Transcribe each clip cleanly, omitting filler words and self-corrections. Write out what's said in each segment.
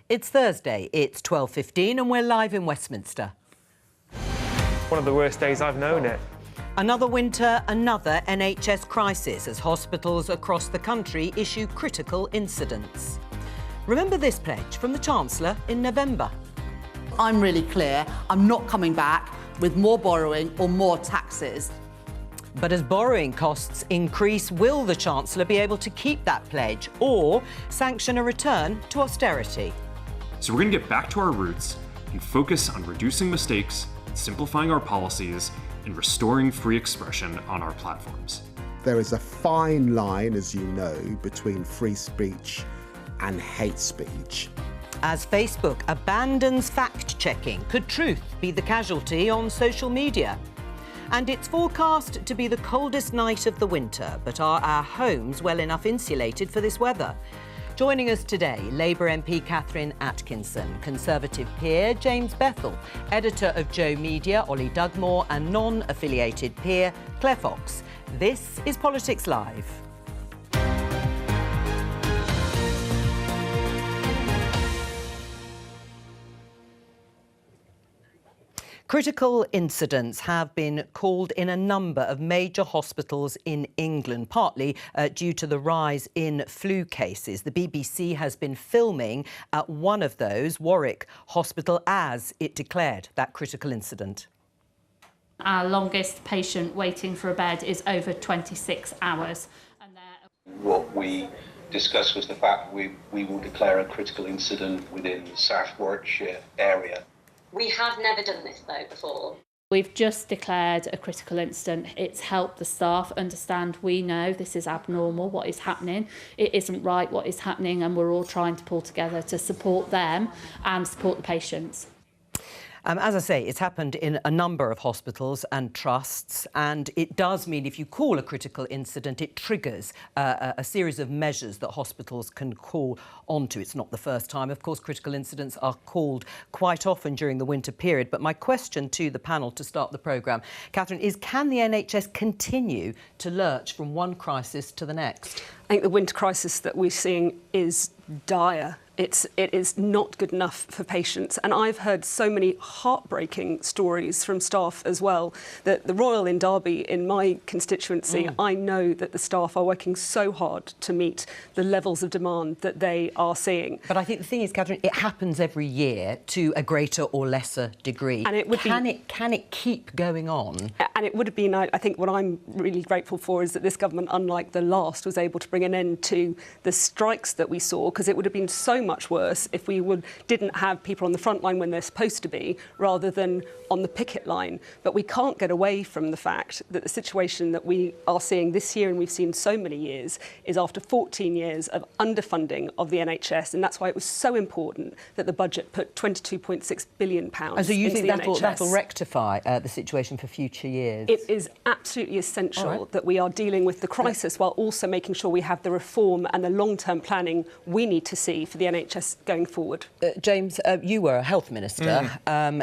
It's Thursday, it's 12:15 and we're live in Westminster. One of the worst days I've known it. Another winter, another NHS crisis as hospitals across the country issue critical incidents. Remember this pledge from the Chancellor in November. I'm really clear, I'm not coming back with more borrowing or more taxes. But as borrowing costs increase, will the Chancellor be able to keep that pledge or sanction a return to austerity? So we're going to get back to our roots and focus on reducing mistakes, simplifying our policies, and restoring free expression on our platforms. There is a fine line, as you know, between free speech and hate speech. As Facebook abandons fact-checking, could truth be the casualty on social media? And it's forecast to be the coldest night of the winter, but are our homes well enough insulated for this weather? Joining us today, Labour MP Catherine Atkinson, Conservative peer James Bethell, editor of Joe Media Ollie Dugmore, and non-affiliated peer Claire Fox. This is Politics Live. Critical incidents have been called in a number of major hospitals in England, partly due to the rise in flu cases. The BBC has been filming at one of those, Warwick Hospital, as it declared that critical incident. Our longest patient waiting for a bed is over 26 hours. What we discussed was the fact we will declare a critical incident within the South Warwickshire area. We have never done this, though, before. We've just declared a critical incident. It's helped the staff understand we know this is abnormal, what is happening. It isn't right what is happening, and we're all trying to pull together to support them and support the patients. As I say, it's happened in a number of hospitals and trusts, and it does mean if you call a critical incident, it triggers a series of measures that hospitals can call onto. It's not the first time. Of course, critical incidents are called quite often during the winter period. But my question to the panel to start the programme, Catherine, is can the NHS continue to lurch from one crisis to the next? I think the winter crisis that we're seeing is dire. It is not good enough for patients. And I've heard so many heartbreaking stories from staff as well. That the Royal in Derby, in my constituency, I know that the staff are working so hard to meet the levels of demand that they are seeing. But I think the thing is, Catherine, it happens every year to a greater or lesser degree. And it would can it keep going on? And it would have been, I think what I'm really grateful for is that this government, unlike the last, was able to bring an end to the strikes that we saw, because it would have been so much worse if we didn't have people on the front line when they're supposed to be, rather than on the picket line. But we can't get away from the fact that the situation that we are seeing this year, and we've seen so many years, is after 14 years of underfunding of the NHS, and that's why it was so important that the budget put £22.6 billion into the NHS. So you think that'll rectify the situation for future years? It is absolutely essential that we are dealing with the crisis while also making sure we have the reform and the long-term planning we need to see for the NHS going forward. James, you were a health minister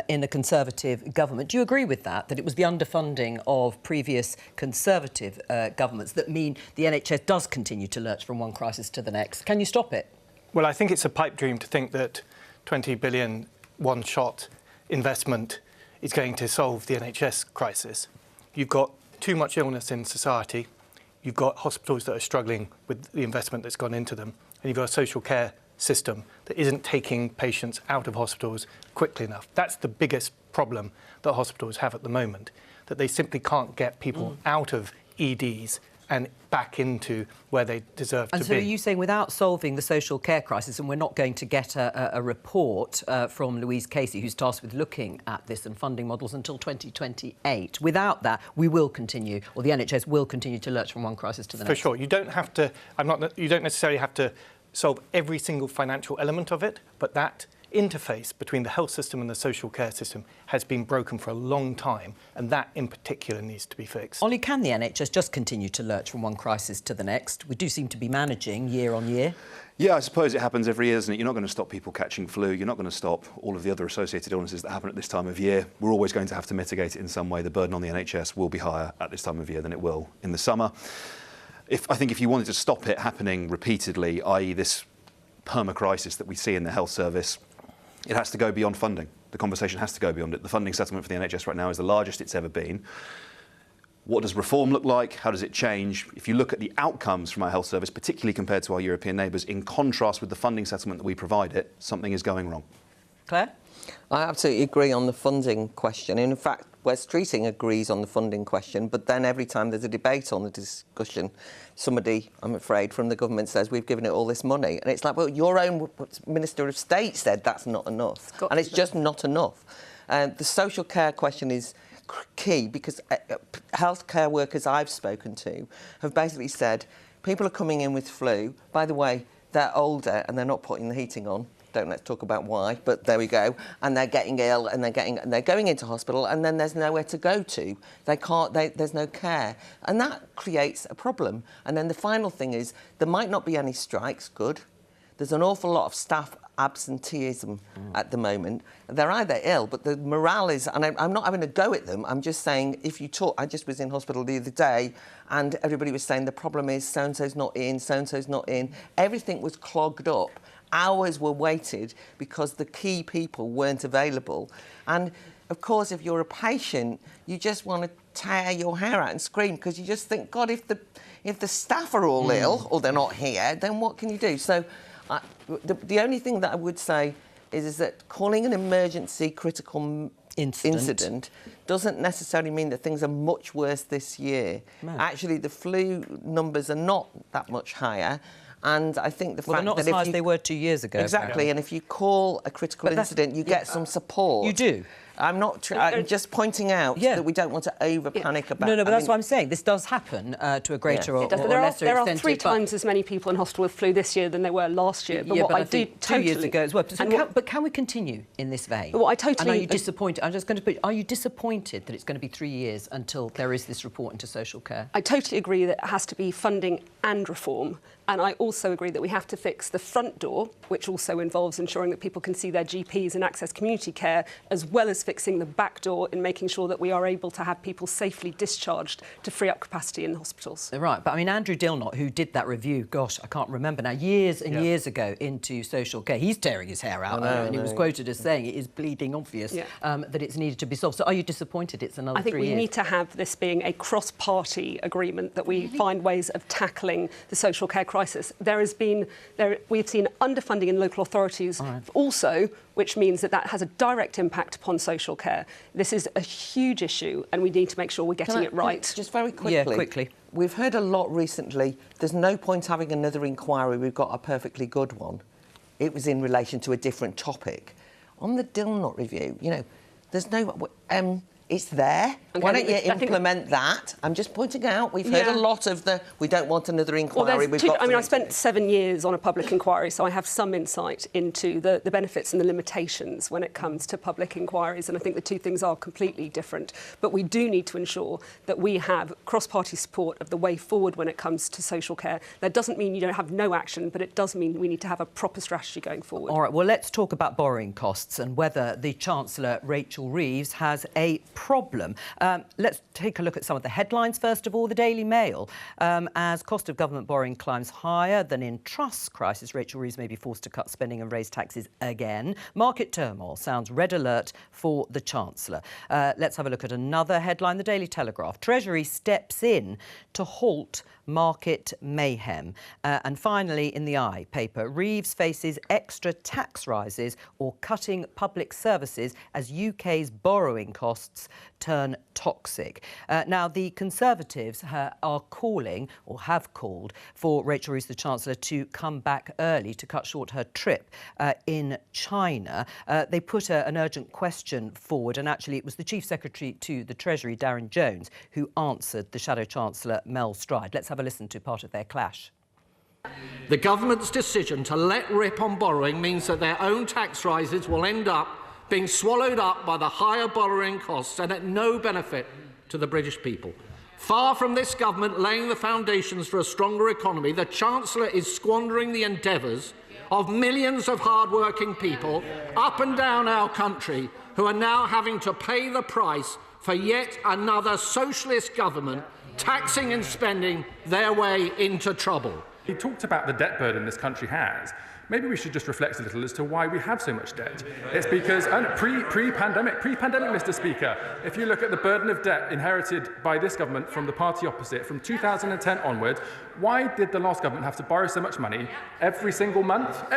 in a Conservative government. Do you agree with that it was the underfunding of previous Conservative governments that mean the NHS does continue to lurch from one crisis to the next? Can you stop it? Well, I think it's a pipe dream to think that 20 billion one-shot investment is going to solve the NHS crisis. You've got too much illness in society. You've got hospitals that are struggling with the investment that's gone into them. And you've got a social care system that isn't taking patients out of hospitals quickly enough. That's the biggest problem that hospitals have at the moment, that they simply can't get people out of EDs and back into where they deserve to be. And so are you saying without solving the social care crisis, and we're not going to get a report from Louise Casey, who's tasked with looking at this and funding models until 2028, without that we will continue, or the NHS will continue to lurch from one crisis to the next? For sure. You don't have to, you don't necessarily have to solve every single financial element of it, but that interface between the health system and the social care system has been broken for a long time, and that in particular needs to be fixed. Ollie, can the NHS just continue to lurch from one crisis to the next? We do seem to be managing year on year. Yeah, I suppose it happens every year, isn't it? You're not going to stop people catching flu. You're not going to stop all of the other associated illnesses that happen at this time of year. We're always going to have to mitigate it in some way. The burden on the NHS will be higher at this time of year than it will in the summer. I think if you wanted to stop it happening repeatedly, i.e. this perma-crisis that we see in the health service, it has to go beyond funding. The conversation has to go beyond it. The funding settlement for the NHS right now is the largest it's ever been. What does reform look like? How does it change? If you look at the outcomes from our health service, particularly compared to our European neighbours, in contrast with the funding settlement that we provide it, something is going wrong. Claire? I absolutely agree on the funding question. In fact, Wes Streeting agrees on the funding question, but then every time there's a debate on the discussion, somebody, I'm afraid, from the government says, we've given it all this money. And it's like, well, your own Minister of State said that's not enough. And it's just not enough. The social care question is key because healthcare workers I've spoken to have basically said people are coming in with flu. By the way, they're older and they're not putting the heating on. Let's talk about why, but there we go. And they're getting ill and they're going into hospital and then there's nowhere to go to. There's no care. And that creates a problem. And then the final thing is there might not be any strikes, good. There's an awful lot of staff absenteeism at the moment. They're either ill, but the morale is, and I'm not having a go at them, I'm just saying if you talk, I just was in hospital the other day and everybody was saying the problem is so-and-so's not in, so-and-so's not in. Everything was clogged up. Hours were waited because the key people weren't available. And, of course, if you're a patient, you just want to tear your hair out and scream because you just think, God, if the staff are all ill or they're not here, then what can you do? So the only thing that I would say is that calling an emergency critical incident doesn't necessarily mean that things are much worse this year. No. Actually, the flu numbers are not that much higher. And I think the fact they're not that as high as they were 2 years ago. Exactly, and if you call a critical incident, you get some support. You do. I'm just pointing out that we don't want to over-panic about... No, but that's what I'm saying. This does happen to a greater or lesser extent. There are 3 times as many people in hospital with flu this year than there were last year. But I think 2 years ago as well. But can we continue in this vein? Well, and are you disappointed? I'm just going to put, are you disappointed that it's going to be 3 years until there is this report into social care? I totally agree that it has to be funding and reform. And I also agree that we have to fix the front door, which also involves ensuring that people can see their GPs and access community care, as well as fixing the back door and making sure that we are able to have people safely discharged to free up capacity in hospitals. Right, but I mean, Andrew Dilnot, who did that review, gosh, I can't remember now, years and years ago into social care, he's tearing his hair out, and he was quoted as saying it is bleeding obvious that it's needed to be solved. So are you disappointed it's another 3 years? I think we need to have this being a cross-party agreement, that we find ways of tackling the social care crisis. We've seen underfunding in local authorities also, which means that has a direct impact upon social care. This is a huge issue and we need to make sure we're getting it right. Just very quickly. Yeah, quickly. We've heard a lot recently, there's no point having another inquiry, we've got a perfectly good one. It was in relation to a different topic. On the Dilnot review, there's no... it's there. Okay, why don't you implement that? I'm just pointing out, we've heard a lot of we don't want another inquiry. I spent 7 years on a public inquiry, so I have some insight into the benefits and the limitations when it comes to public inquiries, and I think the two things are completely different. But we do need to ensure that we have cross-party support of the way forward when it comes to social care. That doesn't mean you don't have no action, but it does mean we need to have a proper strategy going forward. All right, well, let's talk about borrowing costs and whether the Chancellor, Rachel Reeves, has a problem. Let's take a look at some of the headlines. First of all, the Daily Mail. As cost of government borrowing climbs higher than in Truss crisis, Rachel Reeves may be forced to cut spending and raise taxes again. Market turmoil sounds red alert for the Chancellor. Let's have a look at another headline. The Daily Telegraph. Treasury steps in to halt market mayhem. And finally, in the Eye paper, Reeves faces extra tax rises or cutting public services as UK's borrowing costs turn toxic. Now, the Conservatives are calling, or have called, for Rachel Reeves, the Chancellor, to come back early to cut short her trip in China. They put an urgent question forward, and actually it was the Chief Secretary to the Treasury, Darren Jones, who answered the Shadow Chancellor, Mel Stride. Let's have a listen to part of their clash. The government's decision to let rip on borrowing means that their own tax rises will end up being swallowed up by the higher borrowing costs and at no benefit to the British people. Far from this government laying the foundations for a stronger economy, the Chancellor is squandering the endeavours of millions of hard-working people up and down our country who are now having to pay the price for yet another socialist government taxing and spending their way into trouble. He talked about the debt burden this country has. Maybe we should just reflect a little as to why we have so much debt. It's because pre-pandemic, Mr. Speaker, if you look at the burden of debt inherited by this government from the party opposite from 2010 onwards, why did the last government have to borrow so much money every single month,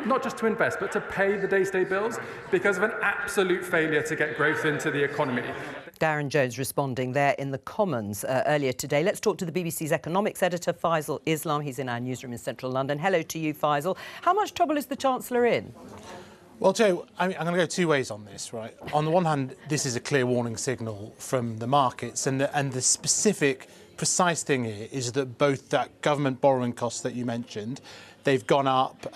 not just to invest, but to pay the day-to-day bills? Because of an absolute failure to get growth into the economy. Darren Jones responding there in the Commons earlier today. Let's talk to the BBC's economics editor, Faisal Islam. He's in our newsroom in central London. Hello to you, Faisal. How much trouble is the Chancellor in? Well, Joe, I'm going to go two ways on this, right? On the one hand, this is a clear warning signal from the markets, and the specific, precise thing here is that both that government borrowing costs that you mentioned, they've gone up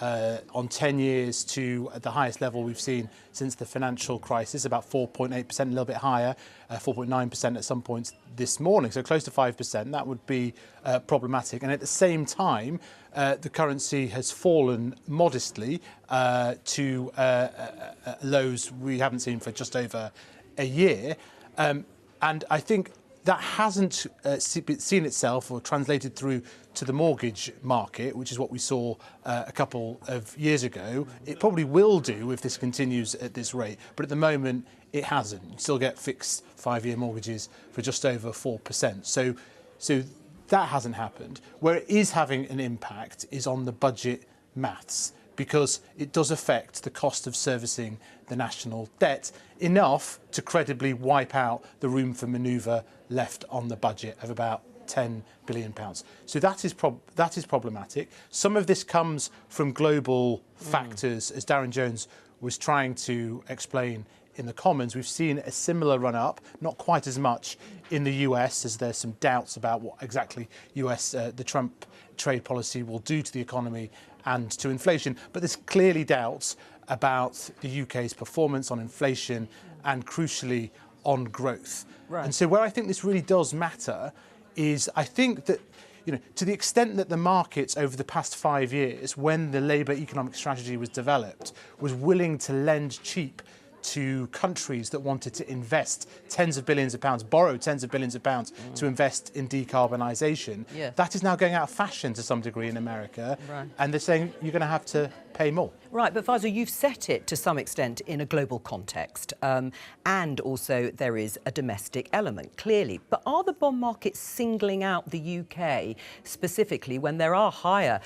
on 10 years to the highest level we've seen since the financial crisis, about 4.8%, a little bit higher, 4.9% at some points this morning, so close to 5%. That would be problematic. And at the same time, the currency has fallen modestly to lows we haven't seen for just over a year. And I think that hasn't seen itself or translated through to the mortgage market, which is what we saw a couple of years ago. It probably will do if this continues at this rate, but at the moment it hasn't. You still get fixed 5-year mortgages for just over 4%. So that hasn't happened. Where it is having an impact is on the budget maths, because it does affect the cost of servicing the national debt enough to credibly wipe out the room for manoeuvre left on the budget of about £10 billion. So that is problematic. Some of this comes from global factors, as Darren Jones was trying to explain in the Commons. We've seen a similar run-up, not quite as much in the US, as there's some doubts about what exactly the Trump trade policy will do to the economy and to inflation. But there's clearly doubts about the UK's performance on inflation and, crucially, on growth. Right. And so where I think this really does matter is I think that, to the extent that the markets over the past 5 years, when the Labour economic strategy was developed, was willing to lend cheap to countries that wanted to invest tens of billions of pounds, borrow tens of billions of pounds to invest in decarbonisation, that is now going out of fashion to some degree in America. Right. And they're saying you're going to have to pay more. Right, but Faisal, you've set it to some extent in a global context, and also there is a domestic element, clearly. But are the bond markets singling out the UK specifically when there are higher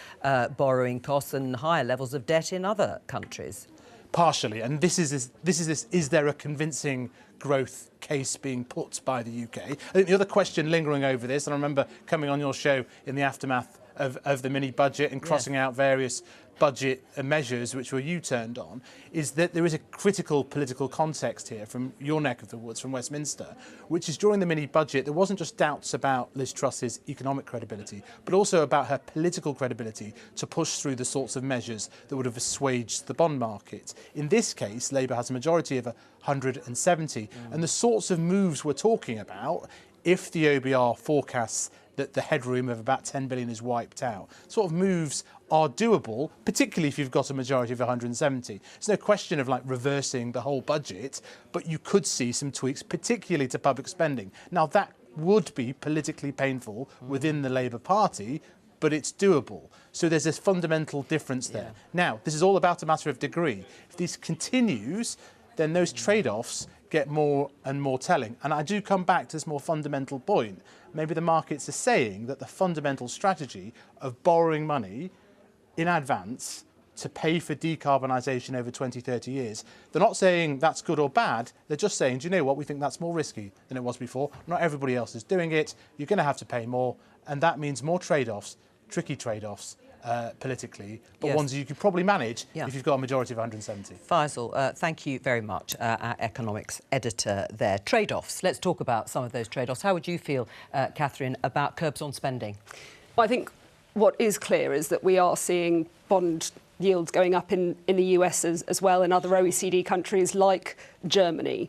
borrowing costs and higher levels of debt in other countries? Partially, and this is there a convincing growth case being put by the UK? I think the other question lingering over this, and I remember coming on your show in the aftermath of the mini budget and crossing out various budget measures which were you turned on, is that there is a critical political context here from your neck of the woods, from Westminster, which is during the mini budget there wasn't just doubts about Liz Truss's economic credibility, but also about her political credibility to push through the sorts of measures that would have assuaged the bond market. In this case, Labour has a majority of 170, and the sorts of moves we're talking about, if the OBR forecasts that the headroom of about 10 billion is wiped out, sort of moves are doable, particularly if you've got a majority of 170. There's no question of reversing the whole budget, but you could see some tweaks, particularly to public spending. Now, that would be politically painful within the Labour Party, but it's doable. So there's this fundamental difference there. Now, this is all about a matter of degree. If this continues, then those trade-offs get more and more telling. And I do come back to this more fundamental point. Maybe the markets are saying that the fundamental strategy of borrowing money in advance to pay for decarbonisation over 20, 30 years, they're not saying that's good or bad. They're just saying, do you know what, we think that's more risky than it was before. Not everybody else is doing it. You're going to have to pay more. And that means more trade-offs, tricky trade-offs, politically, but ones you could probably manage if you've got a majority of 170. Faisal, thank you very much, our economics editor there. Trade-offs. Let's talk about some of those trade-offs. How would you feel, Catherine, about curbs on spending? Well, I think what is clear is that we are seeing bond yields going up in the US as well, in other OECD countries like Germany.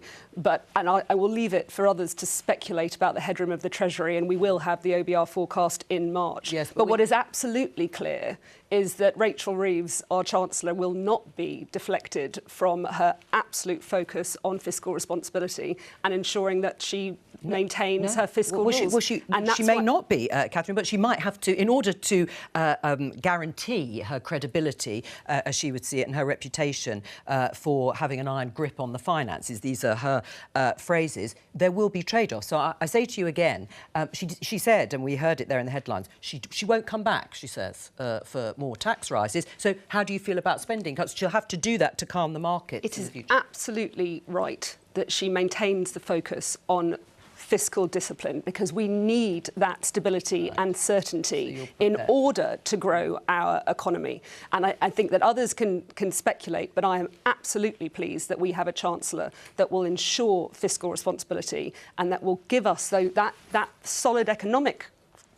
And I will leave it for others to speculate about the headroom of the Treasury, and we will have the OBR forecast in March. Yes, but what is absolutely clear is that Rachel Reeves, our Chancellor, will not be deflected from her absolute focus on fiscal responsibility and ensuring that she maintains her fiscal rules. She and may not be, Catherine, but she might have to, in order to guarantee her credibility, as she would see it, and her reputation for having an iron grip on the finances. These are her phrases. There will be trade-offs. So I say to you again, she said, and we heard it there in the headlines, she won't come back, she says, for more tax rises. So how do you feel about spending cuts? She'll have to do that to calm the market. It is absolutely right that she maintains the focus on fiscal discipline, because we need that stability and certainty in order to grow our economy. And I think that others can speculate, but I am absolutely pleased that we have a Chancellor that will ensure fiscal responsibility and that will give us that solid economic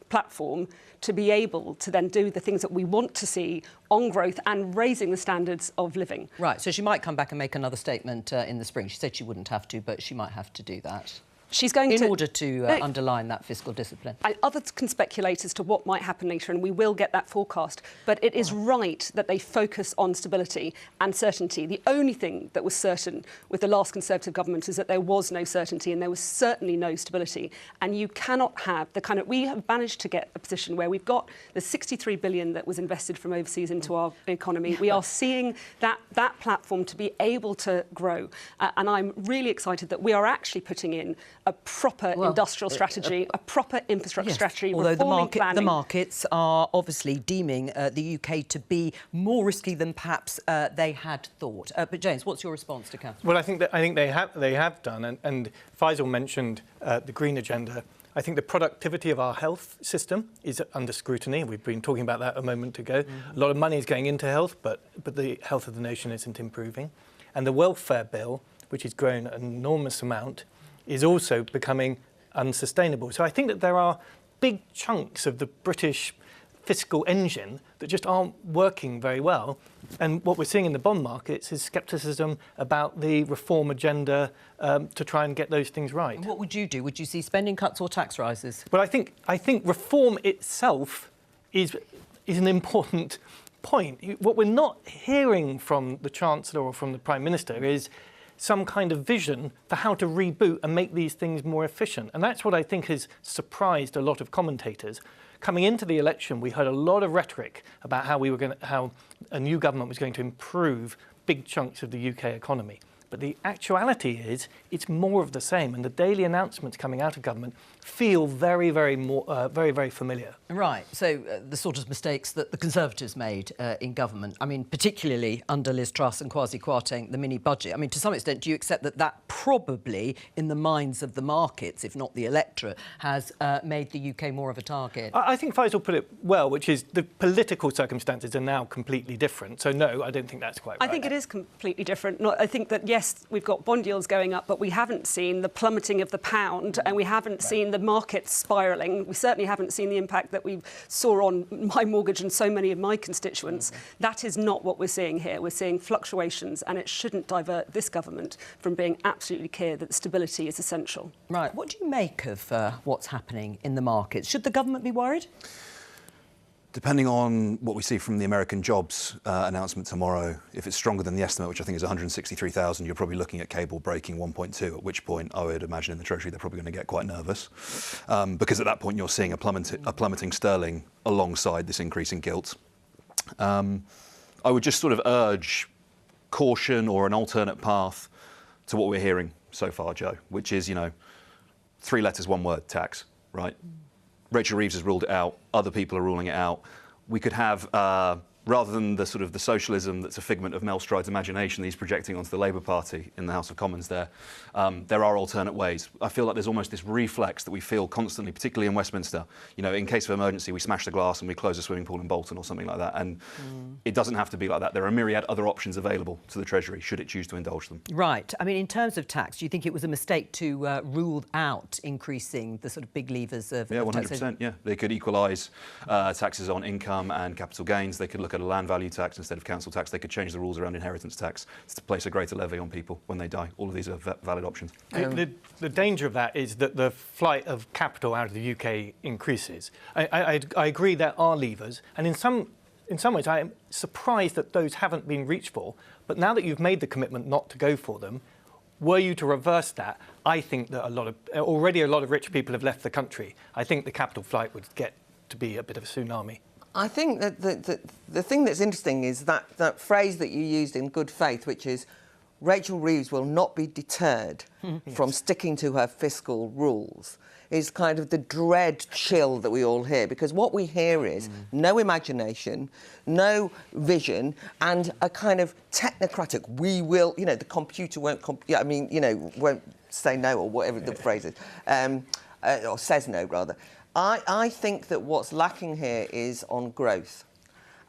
platform to be able to then do the things that we want to see on growth and raising the standards of living. Right, so she might come back and make another statement in the spring. She said she wouldn't have to, but she might have to do that. She's going in order to underline that fiscal discipline. Others can speculate as to what might happen later, and we will get that forecast. But it is right that they focus on stability and certainty. The only thing that was certain with the last Conservative government is that there was no certainty and there was certainly no stability. And you cannot have the kind of... We have managed to get a position where we've got the 63 billion that was invested from overseas into our economy. We are seeing that platform to be able to grow. And I'm really excited that we are actually putting in a proper industrial strategy, a proper infrastructure strategy, although the markets are obviously deeming the UK to be more risky than perhaps they had thought. But James, what's your response to Catherine? Well, I think they have done, and Faisal mentioned the green agenda. I think the productivity of our health system is under scrutiny. We've been talking about that a moment ago. A lot of money is going into health, but the health of the nation isn't improving. And the welfare bill, which has grown an enormous amount, is also becoming unsustainable. So I think that there are big chunks of the British fiscal engine that just aren't working very well. And what we're seeing in the bond markets is scepticism about the reform agenda to try and get those things right. And what would you do? Would you see spending cuts or tax rises? Well, I think reform itself is an important point. What we're not hearing from the Chancellor or from the Prime Minister is some kind of vision for how to reboot and make these things more efficient. And that's what I think has surprised a lot of commentators. Coming into the election, we heard a lot of rhetoric about how a new government was going to improve big chunks of the UK economy. But the actuality is it's more of the same, and the daily announcements coming out of government feel very, very familiar. Right. So the sort of mistakes that the Conservatives made in government, I mean, particularly under Liz Truss and Kwasi Kwarteng, the mini budget. I mean, to some extent, do you accept that probably, in the minds of the markets, if not the electorate, has made the UK more of a target? I think Faisal put it well, which is the political circumstances are now completely different. So no, I don't think that's quite right. I think it is completely different. I think that, yes, we've got bond yields going up, but we haven't seen the plummeting of the pound, and we haven't seen the markets spiralling. We certainly haven't seen the impact that we saw on my mortgage and so many of my constituents. That is not what we're seeing here. We're seeing fluctuations, and it shouldn't divert this government from being absolutely clear that stability is essential. Right. What do you make of what's happening in the markets? Should the government be worried? Depending on what we see from the American jobs announcement tomorrow, if it's stronger than the estimate, which I think is 163,000, you're probably looking at cable breaking 1.2, at which point I would imagine in the Treasury they're probably going to get quite nervous. Because at that point you're seeing a plummeting sterling alongside this increase in gilt. I would just sort of urge caution or an alternate path to what we're hearing so far, Joe, which is, 3 letters, 1 word, tax, right? Rachel Reeves has ruled it out. Other people are ruling it out. We could have, rather than the sort of the socialism that's a figment of Mel Stride's imagination that he's projecting onto the Labour Party in the House of Commons there are alternate ways. I feel like there's almost this reflex that we feel constantly, particularly in Westminster. In case of emergency, we smash the glass and we close a swimming pool in Bolton or something like that. And it doesn't have to be like that. There are a myriad other options available to the Treasury, should it choose to indulge them. Right. I mean, in terms of tax, do you think it was a mistake to rule out increasing the sort of big levers of... Yeah, 100%, yeah. They could equalise taxes on income and capital gains. They could look at a land value tax instead of council tax. They could change the rules around inheritance tax to place a greater levy on people when they die. All of these are valid options. The danger of that is that the flight of capital out of the UK increases. I agree there are levers, and in some ways I am surprised that those haven't been reached for. But now that you've made the commitment not to go for them, were you to reverse that, I think that already a lot of rich people have left the country. I think the capital flight would get to be a bit of a tsunami. I think that the thing that's interesting is that phrase that you used in good faith, which is Rachel Reeves will not be deterred from sticking to her fiscal rules, is kind of the dread chill that we all hear. Because what we hear is no imagination, no vision, and a kind of technocratic, we will, the computer won't, won't say no, or whatever the phrase is, or says no, rather. I think that what's lacking here is on growth.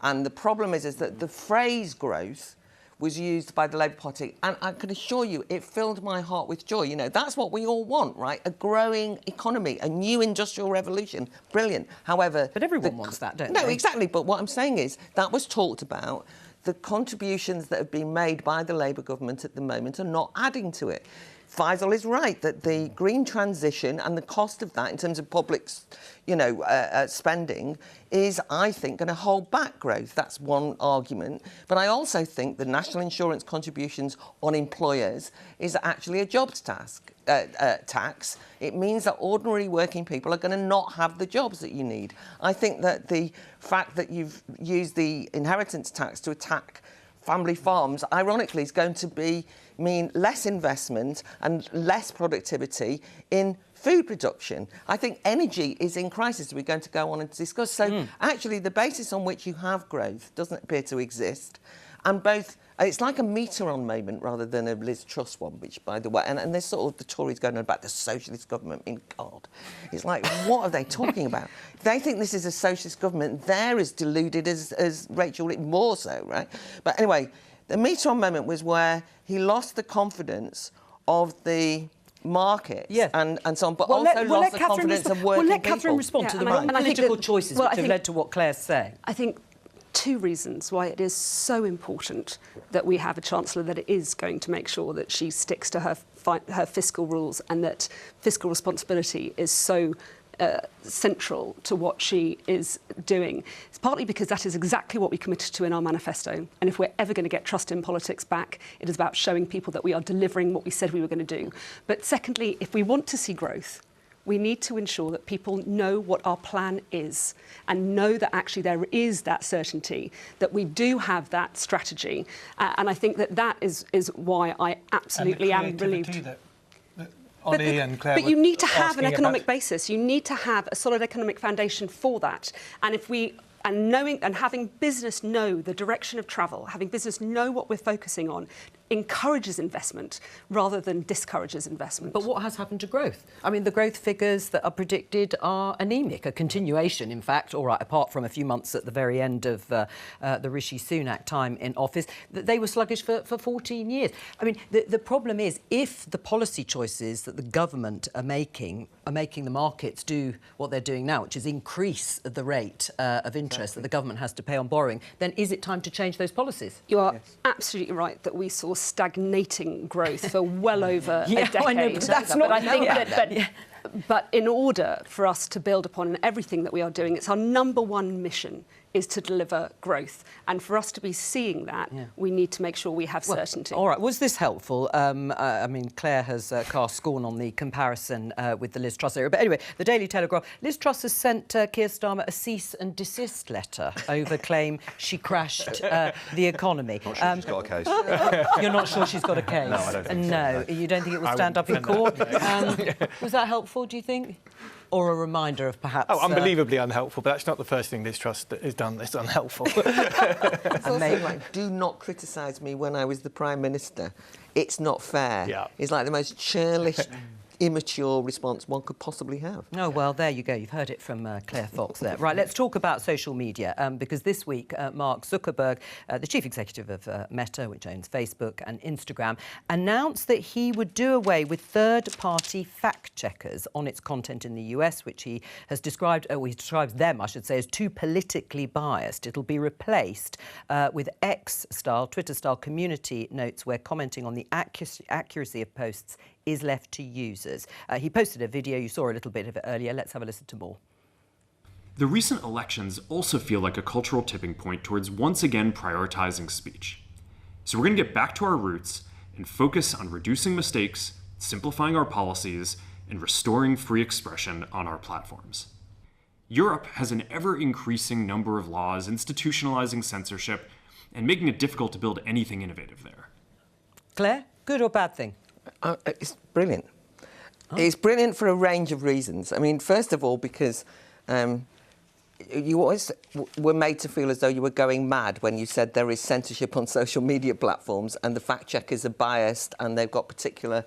And the problem is that the phrase growth was used by the Labour Party, and I can assure you it filled my heart with joy. That's what we all want, right? A growing economy, a new industrial revolution. Brilliant. However... But everyone wants that, don't they? No, exactly. But what I'm saying is that was talked about. The contributions that have been made by the Labour government at the moment are not adding to it. Faisal is right that the green transition and the cost of that in terms of public, spending is, I think, going to hold back growth. That's one argument. But I also think the national insurance contributions on employers is actually a jobs tax. It means that ordinary working people are going to not have the jobs that you need. I think that the fact that you've used the inheritance tax to attack family farms, ironically, is going to mean less investment and less productivity in food production. I think energy is in crisis. We're going to go on and discuss. So actually, the basis on which you have growth doesn't appear to exist. And it's like a meter-on moment rather than a Liz Truss one, which, by the way, and there's sort of the Tories going on about the socialist government. God, it's like, what are they talking about? They think this is a socialist government. They're as deluded as Rachel, more so, right? But anyway, the meter-on moment was where he lost the confidence of the market and so on, but also lost the confidence of working people. Let Catherine respond to the political choices which have led to what Claire's saying. I think two reasons why it is so important that we have a Chancellor that is going to make sure that she sticks to her fiscal rules, and that fiscal responsibility is so central to what she is doing. It's partly because that is exactly what we committed to in our manifesto. And if we're ever going to get trust in politics back, it is about showing people that we are delivering what we said we were going to do. But secondly, if we want to see growth, we need to ensure that people know what our plan is and know that actually there is that certainty, that we do have that strategy. And I think that is why I absolutely am relieved. Ollie and Claire, but you need to have an economic basis. You need to have a solid economic foundation for that. And if we... And having business know the direction of travel, having business know what we're focusing on, encourages investment rather than discourages investment. But what has happened to growth? I mean, the growth figures that are predicted are anaemic, a continuation, in fact, all right, apart from a few months at the very end of the Rishi Sunak time in office, they were sluggish for 14 years. I mean, the problem is, if the policy choices that the government are making the markets do what they're doing now, which is increase the rate of interest that the government has to pay on borrowing, then is it time to change those policies? You are absolutely right that we saw stagnating growth for well over a decade. I know, but that's not... But in order for us to build upon everything that we are doing, it's our number one mission is to deliver growth. And for us to be seeing that, we need to make sure we have certainty. All right, was this helpful? I mean, Claire has cast scorn on the comparison with the Liz Truss era. But anyway, the Daily Telegraph, Liz Truss has sent Keir Starmer a cease and desist letter over claim she crashed the economy. Not sure she's got a case. You're not sure she's got a case? No, I don't think so. You don't think it will stand up in court? Was that helpful, do you think? Or a reminder of perhaps... Oh, unbelievably unhelpful, but that's not the first thing Liz Truss has done that's unhelpful. It's also like, do not criticise me when I was the Prime Minister. It's not fair. Yeah. It's like the most churlish, immature response one could possibly have. Oh, well, there you go. You've heard it from Claire Fox there. Right, let's talk about social media, because this week Mark Zuckerberg, the chief executive of Meta, which owns Facebook and Instagram, announced that he would do away with third-party fact-checkers on its content in the US, which he has described, he describes them, I should say, as too politically biased. It'll be replaced with X-style, Twitter-style community notes where commenting on the accuracy of posts is left to users. He posted a video, you saw a little bit of it earlier. Let's have a listen to more. The recent elections also feel like a cultural tipping point towards once again prioritizing speech. So we're going to get back to our roots and focus on reducing mistakes, simplifying our policies, and restoring free expression on our platforms. Europe has an ever-increasing number of laws institutionalizing censorship and making it difficult to build anything innovative there. Claire, good or bad thing? It's brilliant. It's brilliant for a range of reasons. I mean, first of all, because you always were made to feel as though you were going mad when you said there is censorship on social media platforms and the fact checkers are biased and they've got particular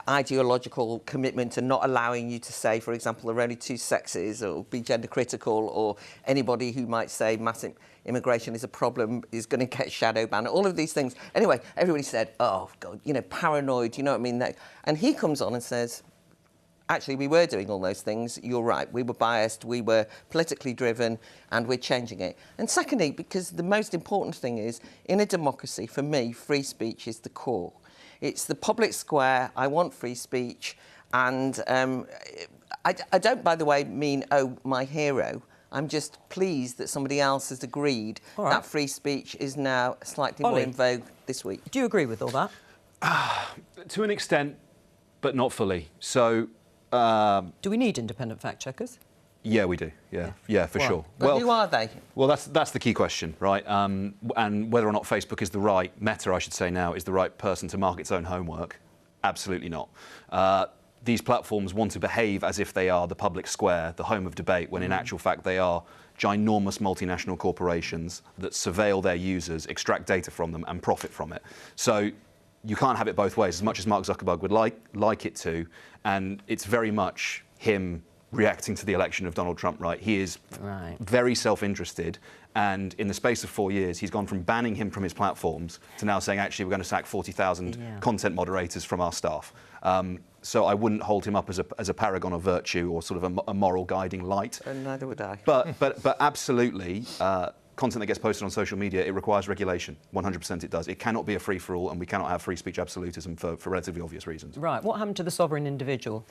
ideological commitment to not allowing you to say, for example, there are only two sexes or be gender critical, or anybody who might say massive immigration is a problem is going to get shadow banned, all of these things. Anyway, everybody said, oh, God, you know, paranoid, you know what I mean? And he comes on and says, actually, we were doing all those things. You're right. We were biased. We were politically driven, and we're changing it. And secondly, because the most important thing is, in a democracy, for me, free speech is the core. It's the public square. I want free speech. And I don't, by the way, mean, oh, my hero. I'm just pleased that somebody else has agreed that free speech is now slightly more in vogue this week. Do you agree with all that? To an extent, but not fully. So... do we need independent fact checkers? Yeah, we do. Yeah, for sure. But who are they? Well, that's the key question, right? And whether or not Facebook is the right, Meta, I should say now, is the right person to mark its own homework, absolutely not. These platforms want to behave as if they are the public square, the home of debate, when in actual fact they are ginormous multinational corporations that surveil their users, extract data from them, and profit from it. So you can't have it both ways, as much as Mark Zuckerberg would like it to. And it's very much him reacting to the election of Donald Trump, right? He is very self-interested, and in the space of 4 years, he's gone from banning him from his platforms to now saying, actually, we're going to sack 40,000 content moderators from our staff. So I wouldn't hold him up as a paragon of virtue or sort of a moral guiding light. And neither would I. But absolutely, content that gets posted on social media, it requires regulation. 100% it does. It cannot be a free-for-all, and we cannot have free speech absolutism for relatively obvious reasons. Right. What happened to the sovereign individual?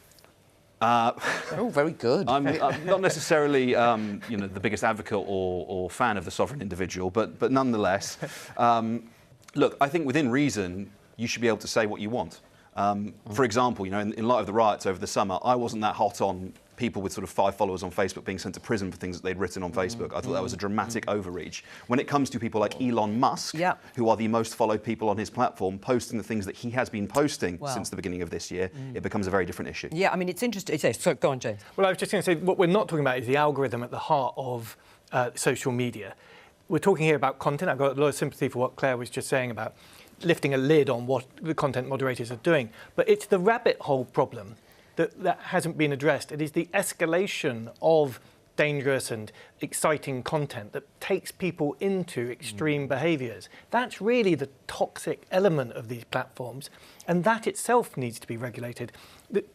Oh, very good. I'm not necessarily, the biggest advocate or fan of the sovereign individual, but nonetheless, look, I think within reason, you should be able to say what you want. For example, in light of the riots over the summer, I wasn't that hot on people with sort of 5 followers on Facebook being sent to prison for things that they'd written on Facebook. I thought that was a dramatic overreach. When it comes to people like Elon Musk, who are the most followed people on his platform, posting the things that he has been posting since the beginning of this year, it becomes a very different issue. Yeah, I mean, it's interesting. So, go on, James. Well, I was just going to say, what we're not talking about is the algorithm at the heart of social media. We're talking here about content. I've got a lot of sympathy for what Claire was just saying about lifting a lid on what the content moderators are doing. But it's the rabbit hole problem that hasn't been addressed. It is the escalation of dangerous and exciting content that takes people into extreme behaviours. That's really the toxic element of these platforms, and that itself needs to be regulated.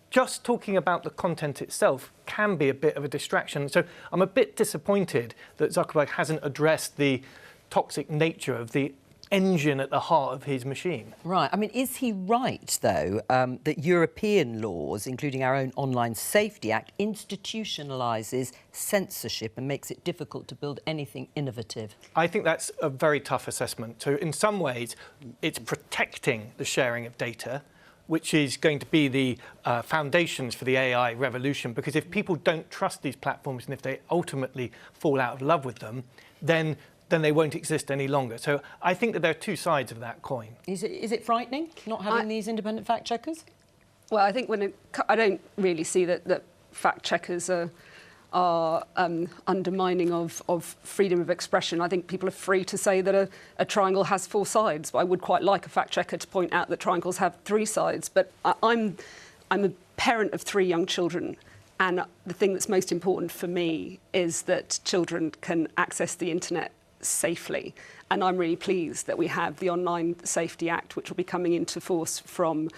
Just talking about the content itself can be a bit of a distraction. So I'm a bit disappointed that Zuckerberg hasn't addressed the toxic nature of the engine at the heart of his machine. Right. I mean, is he right, though, that European laws, including our own Online Safety Act, institutionalises censorship and makes it difficult to build anything innovative? I think that's a very tough assessment. So in some ways, it's protecting the sharing of data, which is going to be the foundations for the AI revolution, because if people don't trust these platforms and if they ultimately fall out of love with them, then they won't exist any longer. So I think that there are two sides of that coin. Is it frightening, not having these independent fact checkers? Well, I think I don't really see that fact checkers are undermining of freedom of expression. I think people are free to say that a triangle has 4 sides, but I would quite like a fact checker to point out that triangles have 3 sides. But I'm a parent of 3 young children, and the thing that's most important for me is that children can access the internet safely. And I'm really pleased that we have the Online Safety Act, which will be coming into force from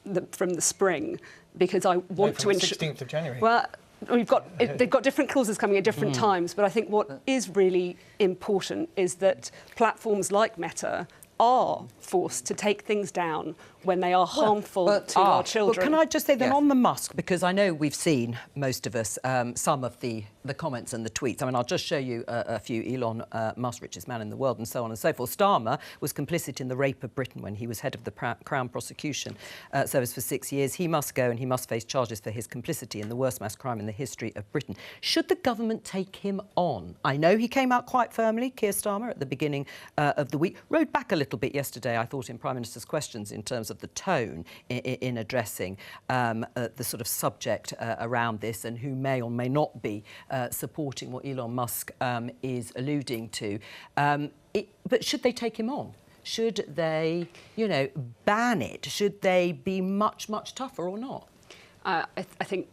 the spring, because I want to ensure... 16th of January. Well, they've got different clauses coming at different times, but I think what is really important is that platforms like Meta are forced to take things down when they are harmful to our children. Well, can I just say then on the Musk, because I know we've seen, most of us, some of the comments and the tweets. I mean, I'll just show you a few. Elon Musk, richest man in the world, and so on and so forth. Starmer was complicit in the rape of Britain when he was head of the Crown Prosecution Service for 6 years. He must go, and he must face charges for his complicity in the worst mass crime in the history of Britain. Should the government take him on? I know he came out quite firmly, Keir Starmer, at the beginning of the week. Rode back a little bit yesterday, I thought, in Prime Minister's questions in terms of the tone in addressing the sort of subject around this and who may or may not be supporting what Elon Musk is alluding to. But should they take him on? Should they, ban it? Should they be much, much tougher or not? I think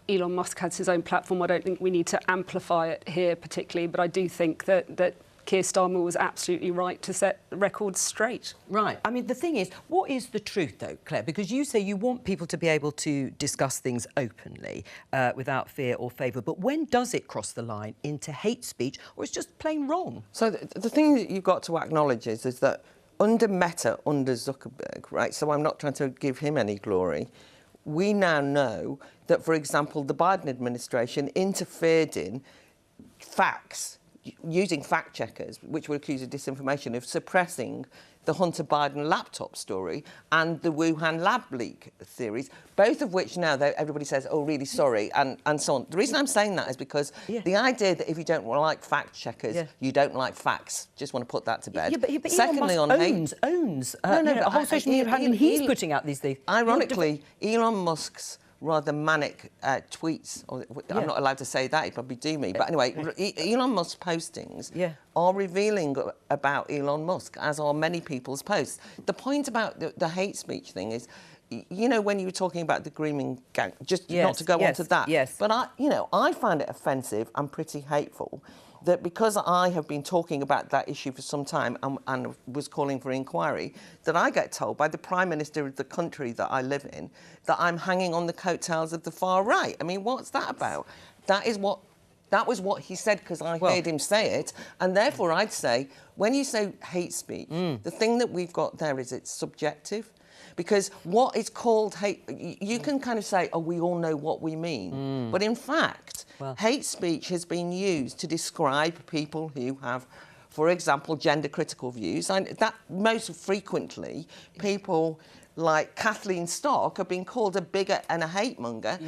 Elon Musk has his own platform. I don't think we need to amplify it here particularly, but I do think that Keir Starmer was absolutely right to set the record straight. Right. I mean, the thing is, what is the truth, though, Claire? Because you say you want people to be able to discuss things openly without fear or favour, but when does it cross the line into hate speech, or it's just plain wrong? So the thing that you've got to acknowledge is that under Meta, under Zuckerberg, right, so I'm not trying to give him any glory, we now know that, for example, the Biden administration interfered in facts, using fact checkers, which were accused of disinformation, of suppressing the Hunter Biden laptop story and the Wuhan lab leak theories, both of which now everybody says, oh, really sorry, and so on. The reason I'm saying that is because the idea that if you don't like fact checkers, you don't like facts, just want to put that to bed. Yeah, but Secondly, Elon Musk owns a whole social media handle, and he's putting out these things. Ironically, Elon Musk's rather manic tweets, I'm not allowed to say that, he'd probably do me, but anyway, Elon Musk's postings are revealing about Elon Musk, as are many people's posts. The point about the hate speech thing is, when you were talking about the grooming gang, just not to go on to that, but I find it offensive and pretty hateful that because I have been talking about that issue for some time and was calling for inquiry, that I get told by the Prime Minister of the country that I live in that I'm hanging on the coattails of the far right. I mean, what's that about? That was what he said because I heard him say it, and therefore I'd say, when you say hate speech, the thing that we've got there is it's subjective. Because what is called hate, you can kind of say, oh, we all know what we mean. But in fact, hate speech has been used to describe people who have, for example, gender-critical views. And that most frequently, people like Kathleen Stock have been called a bigot and a hate-monger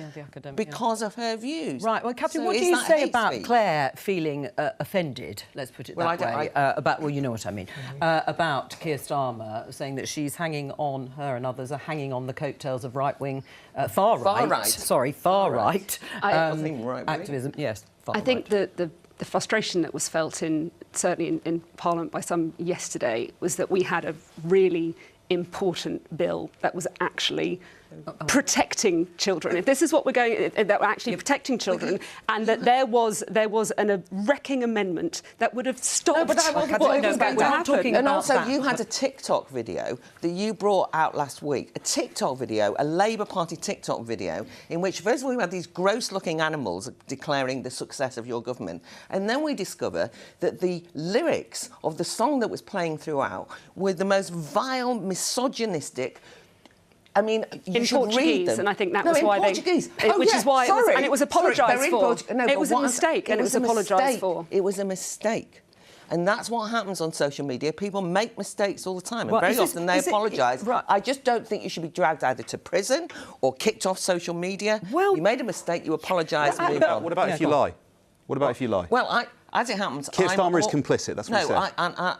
because of her views. Right, well, Catherine, So what do is you that say hate about speech? Claire feeling offended, let's put it that way, about, well, you know what I mean, about Keir Starmer saying that she's hanging on, her and others are hanging on the coattails of right-wing, far right. Sorry, far right. Activism, yes, far I right. think that the frustration that was felt certainly in Parliament by some yesterday was that we had a really important bill that was actually protecting children. If this is what we're going, that we're actually protecting children, and that there was a wrecking amendment that would have stopped what was going to happen. And also, you had a TikTok video that you brought out last week, a Labour Party TikTok video, in which, first of all, you had these gross-looking animals declaring the success of your government, and then we discover that the lyrics of the song that was playing throughout were the most vile, misogynistic. I mean, you should read them. And I think that was why Portuguese. Which is why it was apologised for. It was a mistake, and it was apologised for. It was a mistake. And that's what happens on social media. People make mistakes all the time, and very often they apologise. I just don't think you should be dragged either to prison or kicked off social media. Well, you made a mistake, you apologise and move on. What about if you lie? What about if you lie? Well, as it happens... Keir Starmer is complicit, that's what he said.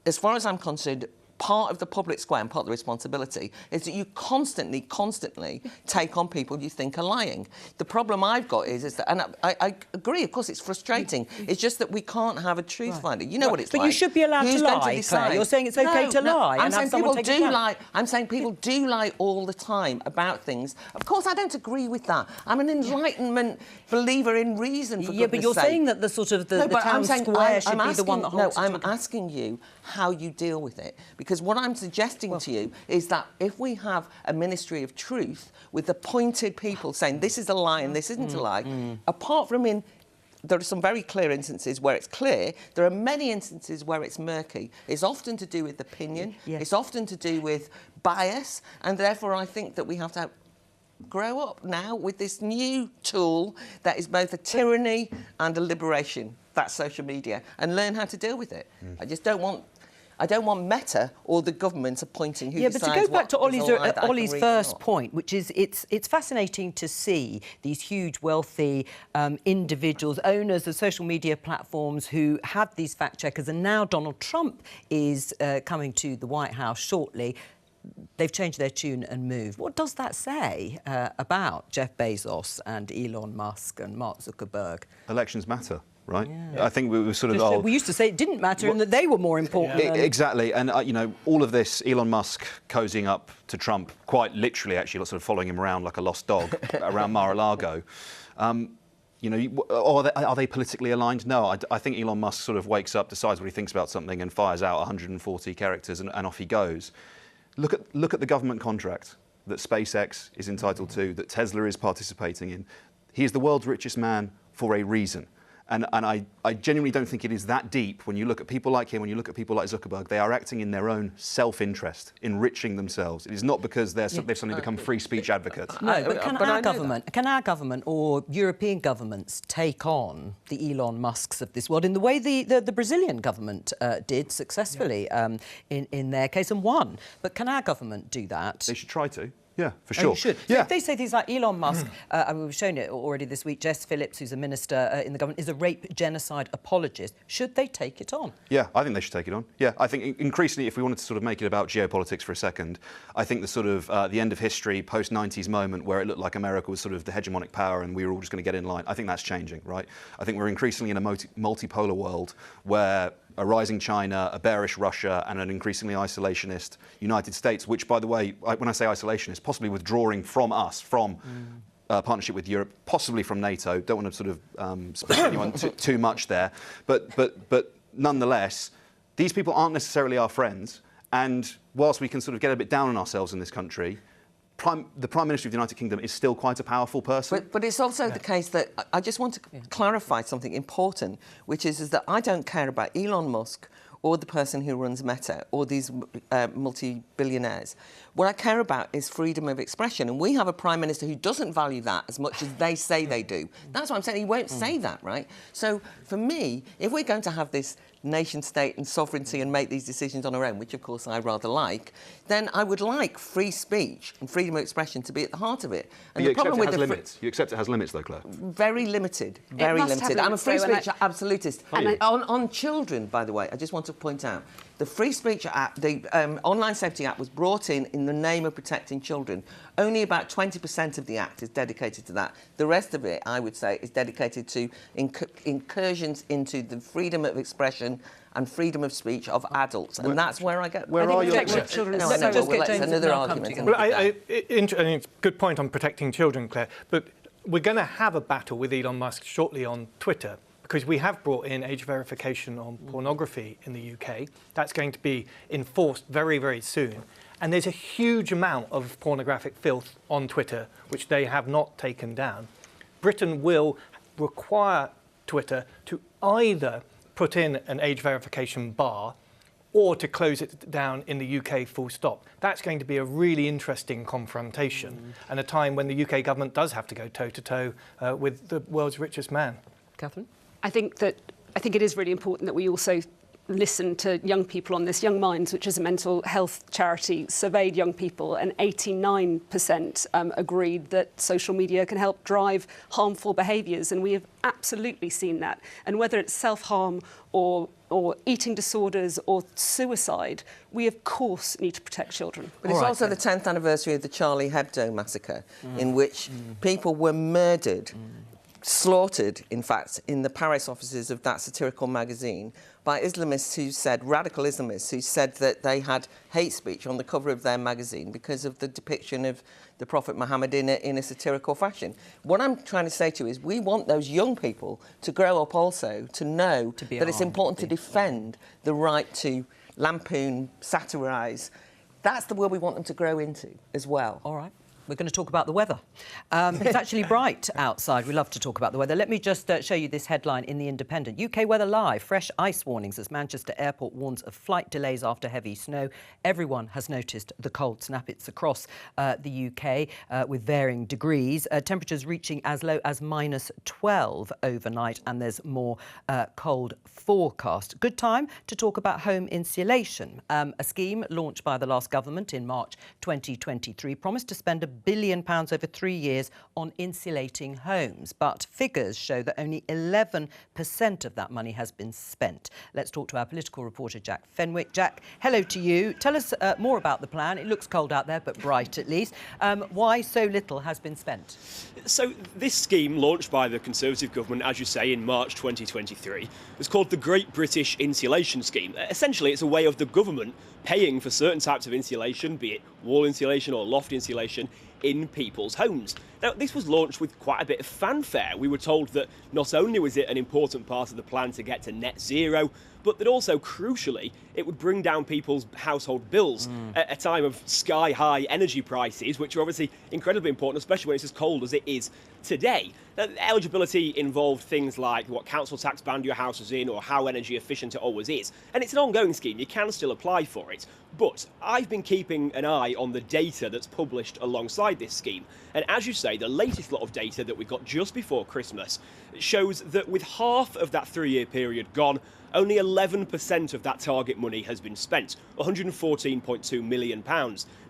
As far as I'm concerned, part of the public square and part of the responsibility is that you constantly take on people you think are lying. The problem I've got is that, and I agree, of course, it's frustrating. It's just that we can't have a truth finder. You know what it's like. But you should be allowed to lie, Claire. You're saying it's OK to lie and have someone take it down. I'm saying people do lie all the time about things. Of course, I don't agree with that. I'm an Enlightenment believer in reason, for goodness sake. But you're saying that the sort of the town square should be the one that holds... No, I'm asking you how you deal with it. Because what I'm suggesting to you is that if we have a ministry of truth with appointed people saying this is a lie and this isn't a lie, apart from there are some very clear instances where it's clear. There are many instances where it's murky. It's often to do with opinion. It's often to do with bias. And therefore, I think that we have to have grow up now with this new tool that is both a tyranny and a liberation. That's social media, and learn how to deal with it. I just don't want. I don't want Meta or the government appointing who decides but to go back to what Ollie's first point, which is it's fascinating to see these huge, wealthy individuals, owners of social media platforms who have these fact checkers, and now Donald Trump is coming to the White House shortly. They've changed their tune and moved. What does that say about Jeff Bezos and Elon Musk and Mark Zuckerberg? Elections matter. Right, Yeah. I think we were sort of. We used to say it didn't matter and that they were more important. Exactly, and you know, all of this, Elon Musk cozying up to Trump, quite literally, actually, sort of following him around like a lost dog around Mar-a-Lago. You know, are they politically aligned? No, I think Elon Musk sort of wakes up, decides what he thinks about something, and fires out 140 characters, and off he goes. Look at the government contract that SpaceX is entitled to, that Tesla is participating in. He is the world's richest man for a reason. And I genuinely don't think it is that deep. When you look at people like him, when you look at people like Zuckerberg, they are acting in their own self-interest, enriching themselves. It is not because they've suddenly become free speech advocates. No, but can our government or European governments take on the Elon Musks of this world in the way the Brazilian government did successfully in their case and won? But can our government do that? They should try to. Yeah, for sure. You should. So if they say things like Elon Musk, and we've shown it already this week, Jess Phillips, who's a minister in the government, is a rape genocide apologist. Should they take it on? Yeah, I think they should take it on. Yeah, I think increasingly, if we wanted to sort of make it about geopolitics for a second, I think the sort of the end of history, post-90s moment where it looked like America was sort of the hegemonic power and we were all just going to get in line, I think that's changing, right? I think we're increasingly in a multipolar world where a rising China, a bearish Russia, and an increasingly isolationist United States, which, by the way, when I say isolationist, possibly withdrawing from us, from partnership with Europe, possibly from NATO. Don't want to sort of split anyone too much there. But nonetheless, these people aren't necessarily our friends. And whilst we can sort of get a bit down on ourselves in this country, the Prime Minister of the United Kingdom is still quite a powerful person. But it's also the case that I just want to clarify something important, which is that I don't care about Elon Musk or the person who runs Meta or these multi-billionaires. What I care about is freedom of expression. And we have a Prime Minister who doesn't value that as much as they say they do. That's what I'm saying. He won't say that, right? So for me, if we're going to have this nation state and sovereignty and make these decisions on our own, which of course I rather like, then I would like free speech and freedom of expression to be at the heart of it. And the problem with it has limits. You accept it has limits, though, Claire? Very limited. Very limited. I'm a free speech absolutist. And on children, by the way, I just want to point out, the Free Speech Act, the Online Safety Act was brought in the name of protecting children. Only about 20% of the Act is dedicated to that. The rest of it, I would say, is dedicated to incursions into the freedom of expression and freedom of speech of adults. And that's where I get... Where are your children? No, that's another argument. Well, good point on protecting children, Claire. But we're going to have a battle with Elon Musk shortly on Twitter, because we have brought in age verification on pornography in the UK. That's going to be enforced very, very soon. And there's a huge amount of pornographic filth on Twitter, which they have not taken down. Britain will require Twitter to either put in an age verification bar or to close it down in the UK full stop. That's going to be a really interesting confrontation and a time when the UK government does have to go toe-to-toe with the world's richest man. Catherine? I think it is really important that we also listen to young people on this. Young Minds, which is a mental health charity, surveyed young people, and 89% agreed that social media can help drive harmful behaviours, and we have absolutely seen that. And whether it's self-harm or eating disorders or suicide, we of course need to protect children. But it's also the 10th anniversary of the Charlie Hebdo massacre, in which people were murdered, slaughtered, in fact, in the Paris offices of that satirical magazine by Islamists who said, radical Islamists, who said that they had hate speech on the cover of their magazine because of the depiction of the Prophet Muhammad in a satirical fashion. What I'm trying to say to you is we want those young people to grow up also to know that it's important to defend the right to lampoon, satirise. That's the world we want them to grow into as well. All right. We're going to talk about the weather. It's actually bright outside. We love to talk about the weather. Let me just show you this headline in The Independent. UK Weather Live. Fresh ice warnings as Manchester Airport warns of flight delays after heavy snow. Everyone has noticed the cold snap. It's across the UK with varying degrees. Temperatures reaching as low as -12 overnight, and there's more cold forecast. Good time to talk about home insulation. A scheme launched by the last government in March 2023 promised to spend £1 billion over 3 years on insulating homes, but figures show that only 11% of that money has been spent. Let's talk to our political reporter, Jack Fenwick. Jack, hello to you. Tell us more about the plan. It looks cold out there, but bright at least. Why so little has been spent? So this scheme, launched by the Conservative government, as you say, in March 2023, was called the Great British Insulation Scheme. Essentially, it's a way of the government paying for certain types of insulation, be it wall insulation or loft insulation, in people's homes. Now, this was launched with quite a bit of fanfare. We were told that not only was it an important part of the plan to get to net zero, but that also, crucially, it would bring down people's household bills at a time of sky-high energy prices, which are obviously incredibly important, especially when it's as cold as it is today. Now, eligibility involved things like what council tax band your house is in or how energy efficient it always is. And it's an ongoing scheme. You can still apply for it. But I've been keeping an eye on the data that's published alongside this scheme. And as you say, the latest lot of data that we got just before Christmas shows that with half of that 3-year period gone, only 11% of that target money has been spent, £114.2 million.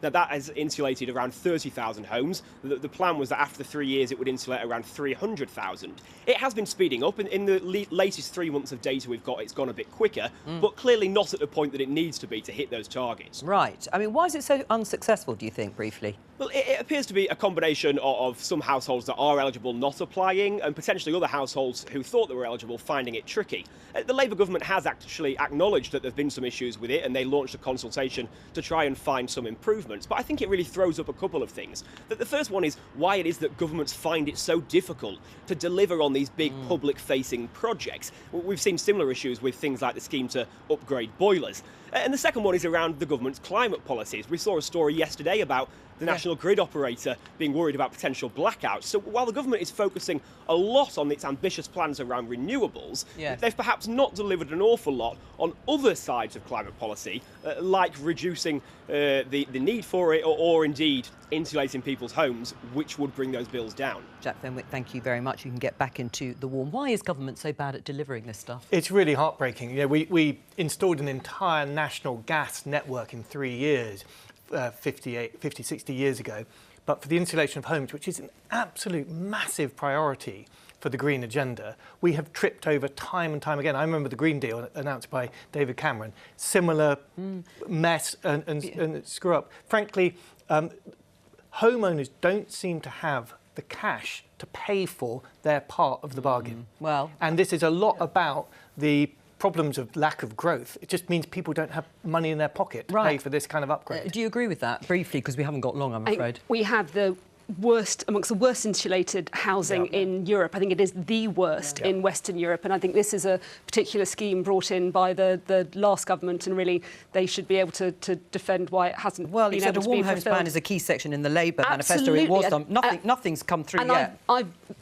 Now, that has insulated around 30,000 homes. The plan was that after 3 years, it would insulate around 300,000. It has been speeding up. In the latest 3 months of data we've got, it's gone a bit quicker, but clearly not at the point that it needs to be to hit those targets. Right. I mean, why is it so unsuccessful, do you think, briefly? Well, it appears to be a combination of some households that are eligible not applying and potentially other households who thought they were eligible finding it tricky. The Labour government has actually acknowledged that there have been some issues with it, and they launched a consultation to try and find some improvements. But I think it really throws up a couple of things. The first one is why it is that governments find it so difficult to deliver on these big public-facing projects. We've seen similar issues with things like the scheme to upgrade boilers. And the second one is around the government's climate policies. We saw a story yesterday about the national grid operator being worried about potential blackouts. So while the government is focusing a lot on its ambitious plans around renewables, they've perhaps not delivered an awful lot on other sides of climate policy, like reducing the need for it or indeed insulating people's homes, which would bring those bills down. Jack Fenwick, thank you very much. You can get back into the warm. Why is government so bad at delivering this stuff? It's really heartbreaking. You know, we installed an entire national gas network in 3 years. 50, 60 years ago, but for the insulation of homes, which is an absolute massive priority for the green agenda, we have tripped over time and time again. I remember the Green Deal announced by David Cameron, similar mess and screw up. Frankly, homeowners don't seem to have the cash to pay for their part of the bargain. And this is a lot about the problems of lack of growth. It just means people don't have money in their pocket to pay for this kind of upgrade. Do you agree with that, briefly, because we haven't got long, I'm afraid? We have amongst the worst insulated housing in Europe. I think it is the worst in Western Europe, and I think this is a particular scheme brought in by the last government, and really they should be able to defend why it hasn't been able to be fulfilled. Well, you said a warm homes plan is a key section in the Labour manifesto. It was done. Nothing's come through yet.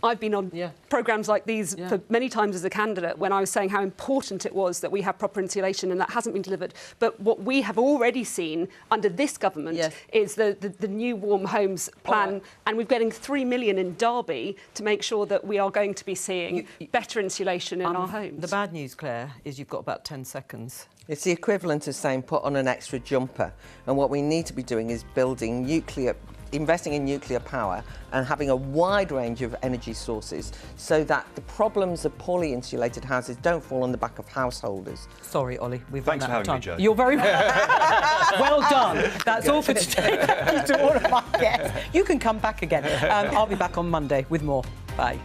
I've been on programmes like these for many times as a candidate when I was saying how important it was that we have proper insulation, and that hasn't been delivered. But what we have already seen under this government is the new warm homes plan. And we're getting £3 million in Derby to make sure that we are going to be seeing better insulation in our homes. The bad news, Claire, is you've got about 10 seconds. It's the equivalent of saying put on an extra jumper. And what we need to be doing is investing in nuclear power and having a wide range of energy sources so that the problems of poorly insulated houses don't fall on the back of householders. Sorry, Ollie, we've Thanks run out of for time. having me, Jo. You're very well done. That's all for today. Thank you to all of my guests. You can come back again. I'll be back on Monday with more. Bye.